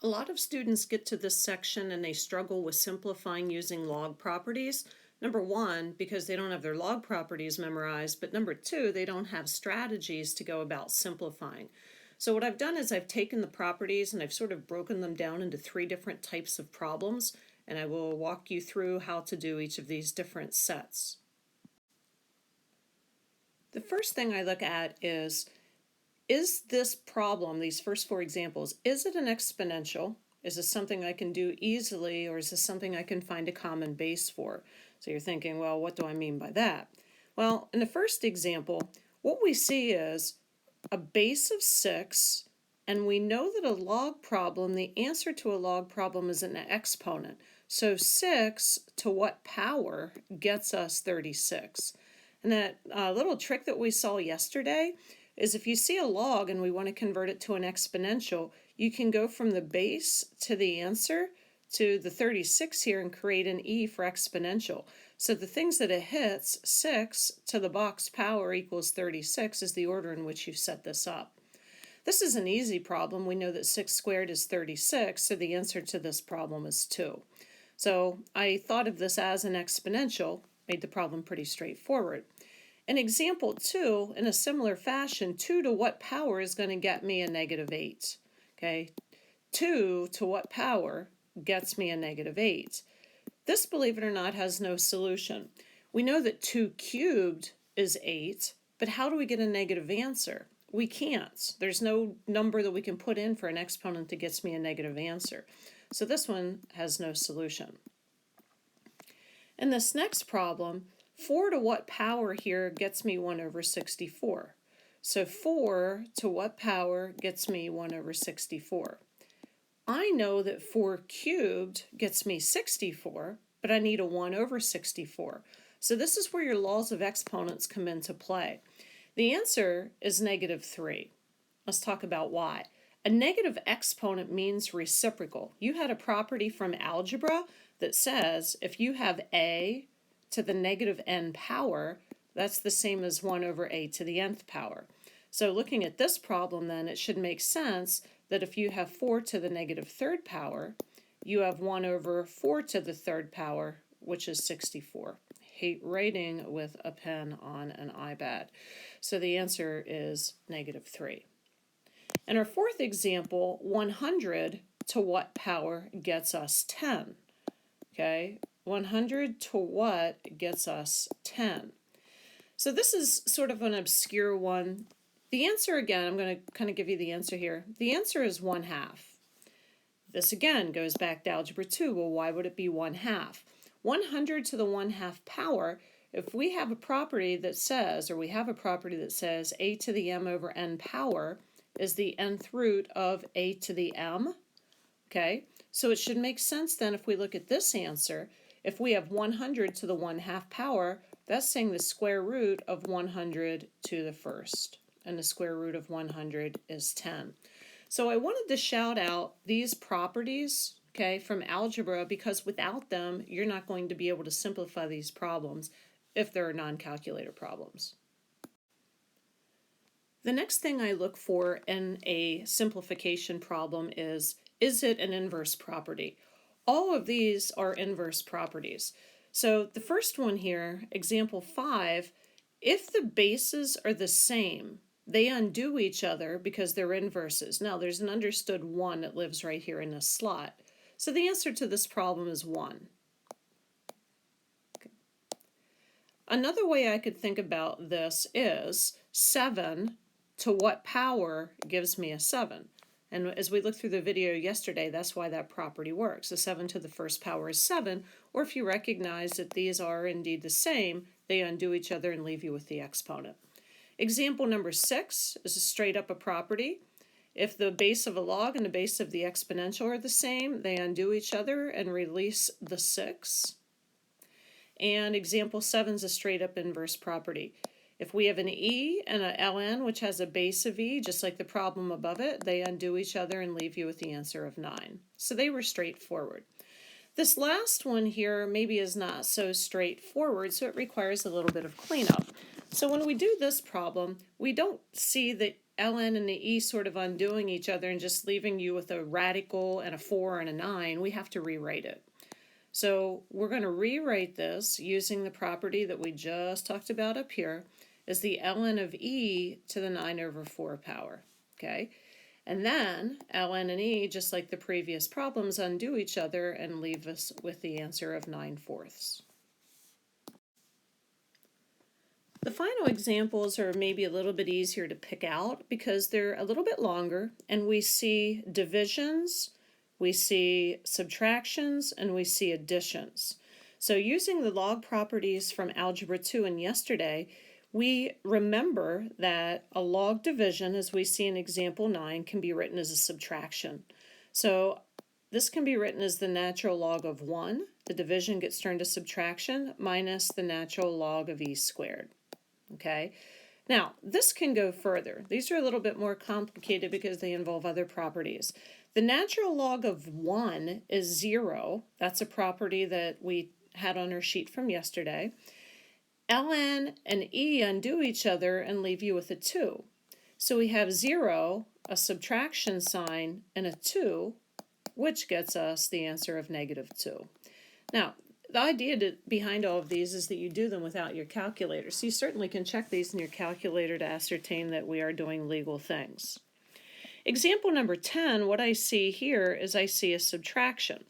A lot of students get to this section and they struggle with simplifying using log properties. Number one, because they don't have their log properties memorized, but number two, they don't have strategies to go about simplifying. So what I've done is I've taken the properties and I've sort of broken them down into three different types of problems, and I will walk you through how to do each of these different sets. The first thing I look at is this problem, these first four examples, is it an exponential? Is this something I can do easily, or is this something I can find a common base for? So you're thinking, well, what do I mean by that? Well, in the first example, what we see is a base of 6, and we know that a log problem, the answer to a log problem is an exponent. So 6 to what power gets us 36? And that little trick that we saw yesterday is if you see a log and we want to convert it to an exponential, you can go from the base to the answer to the 36 here and create an e for exponential. So the things that it hits, 6 to the box power equals 36 is the order in which you set this up. This is an easy problem. We know that 6 squared is 36, so the answer to this problem is 2. So I thought of this as an exponential, made the problem pretty straightforward. In example 2, in a similar fashion, 2 to what power is going to get me a negative 8? Okay, 2 to what power gets me a negative 8? This, believe it or not, has no solution. We know that 2 cubed is 8, but how do we get a negative answer? We can't. There's no number that we can put in for an exponent that gets me a negative answer. So this one has no solution. In this next problem, 4 to what power here gets me 1 over 64? So 4 to what power gets me 1 over 64? I know that 4 cubed gets me 64, but I need a 1 over 64. So this is where your laws of exponents come into play. The answer is negative 3. Let's talk about why. A negative exponent means reciprocal. You had a property from algebra that says if you have a to the negative n power, that's the same as 1 over a to the nth power. So looking at this problem then, it should make sense that if you have 4 to the negative third power, you have 1 over 4 to the third power, which is 64. Hate writing with a pen on an iPad. So the answer is negative 3. In our fourth example, 100 to what power gets us 10? Okay, 100 to what gets us 10? So this is sort of an obscure one. The answer, again, I'm going to kind of give you the answer here. The answer is 1/2. This again goes back to algebra 2. Well, why would it be 1/2? 100 to the 1/2 power, if we have a property that says, or we have a property that says a to the m over n power is the nth root of a to the m, okay? So it should make sense then if we look at this answer, if we have 100 to the 1/2 power, that's saying the square root of 100 to the first, and the square root of 100 is 10. So I wanted to shout out these properties, okay, from algebra, because without them, you're not going to be able to simplify these problems if they're non-calculator problems. The next thing I look for in a simplification problem is it an inverse property? All of these are inverse properties. So the first one here, example 5, if the bases are the same, they undo each other because they're inverses. Now there's an understood 1 that lives right here in this slot. So the answer to this problem is 1. Okay. Another way I could think about this is 7 to what power gives me a 7? And as we looked through the video yesterday, that's why that property works. The 7 to the first power is 7, or if you recognize that these are indeed the same, they undo each other and leave you with the exponent. Example number 6 is straight up a property. If the base of a log and the base of the exponential are the same, they undo each other and release the 6. And example 7 is a straight up inverse property. If we have an e and a ln, which has a base of e, just like the problem above it, they undo each other and leave you with the answer of 9. So they were straightforward. This last one here maybe is not so straightforward, so it requires a little bit of cleanup. So when we do this problem, we don't see that ln and the e sort of undoing each other and just leaving you with a radical and a 4 and a 9, we have to rewrite it. So we're going to rewrite this using the property that we just talked about up here as the ln of e to the 9/4 power, okay? And then ln and e, just like the previous problems, undo each other and leave us with the answer of 9/4. The final examples are maybe a little bit easier to pick out because they're a little bit longer, and we see divisions, we see subtractions, and we see additions. So using the log properties from Algebra 2 and yesterday, we remember that a log division, as we see in example 9, can be written as a subtraction. So this can be written as the natural log of 1. The division gets turned to subtraction minus the natural log of e squared. Okay, now this can go further. These are a little bit more complicated because they involve other properties. The natural log of 1 is 0. That's a property that we had on our sheet from yesterday. ln and e undo each other and leave you with a 2. So we have 0, a subtraction sign, and a 2, which gets us the answer of -2. Now, the idea behind all of these is that you do them without your calculator. So you certainly can check these in your calculator to ascertain that we are doing legal things. Example number 10, what I see here is I see a subtraction.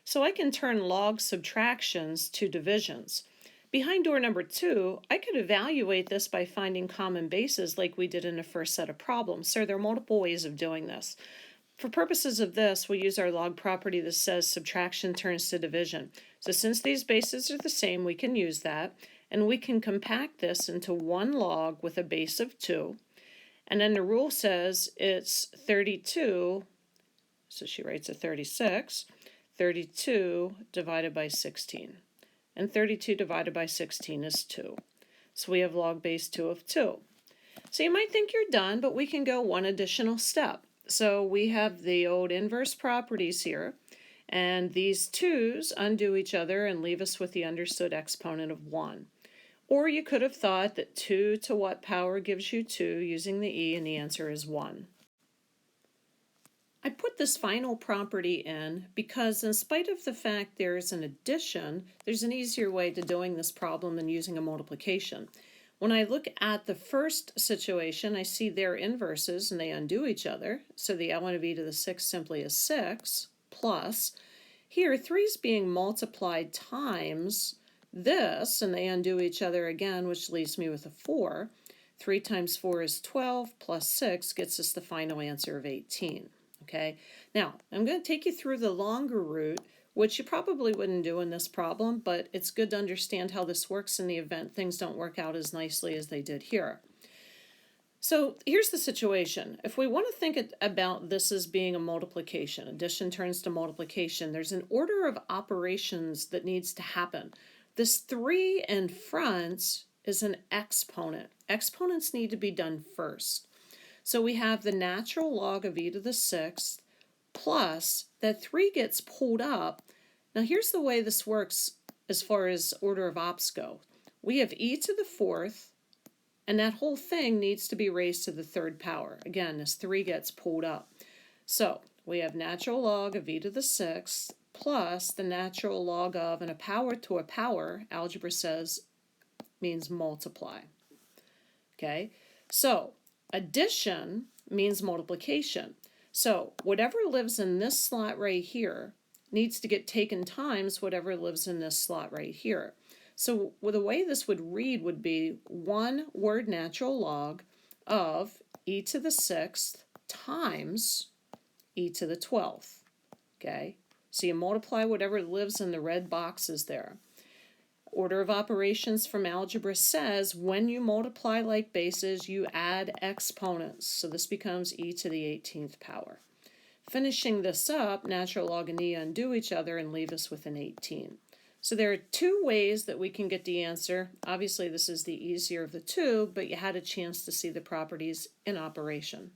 So I can turn log subtractions to divisions. Behind door number 2, I could evaluate this by finding common bases like we did in the first set of problems. So there are multiple ways of doing this. For purposes of this, we'll use our log property that says subtraction turns to division. So since these bases are the same, we can use that, and we can compact this into one log with a base of 2. And then the rule says it's 32, so she writes a 36, 32 divided by 16. And 32 divided by 16 is 2. So we have log base 2 of 2. So you might think you're done, but we can go one additional step. So we have the old inverse properties here, and these 2's undo each other and leave us with the understood exponent of 1. Or you could have thought that 2 to what power gives you 2 using the e, and the answer is 1. I put this final property in because in spite of the fact there's an addition, there's an easier way to doing this problem than using a multiplication. When I look at the first situation, I see their inverses and they undo each other. So the ln of e to the 6 simply is 6 plus. Here, 3 is being multiplied times this, and they undo each other again, which leaves me with a 4. 3 times 4 is 12 plus 6 gets us the final answer of 18. Okay, now I'm going to take you through the longer route, which you probably wouldn't do in this problem, but it's good to understand how this works in the event things don't work out as nicely as they did here. So here's the situation. If we want to think about this as being a multiplication, addition turns to multiplication, there's an order of operations that needs to happen. This 3 in front is an exponent. Exponents need to be done first. So we have the natural log of e to the 6th plus that 3 gets pulled up. Now here's the way this works as far as order of ops go. We have e to the 4th, and that whole thing needs to be raised to the 3rd power. Again, as 3 gets pulled up. So we have natural log of e to the 6th plus the natural log of, and a power to a power, algebra says, means multiply. Okay, so addition means multiplication. So whatever lives in this slot right here needs to get taken times whatever lives in this slot right here. So the way this would read would be 1 word natural log of e to the 6th times e to the 12th. Okay, so you multiply whatever lives in the red boxes there. Order of operations from algebra says when you multiply like bases, you add exponents. So this becomes e to the 18th power. Finishing this up, natural log and e undo each other and leave us with an 18. So there are 2 ways that we can get the answer. Obviously, this is the easier of the 2, but you had a chance to see the properties in operation.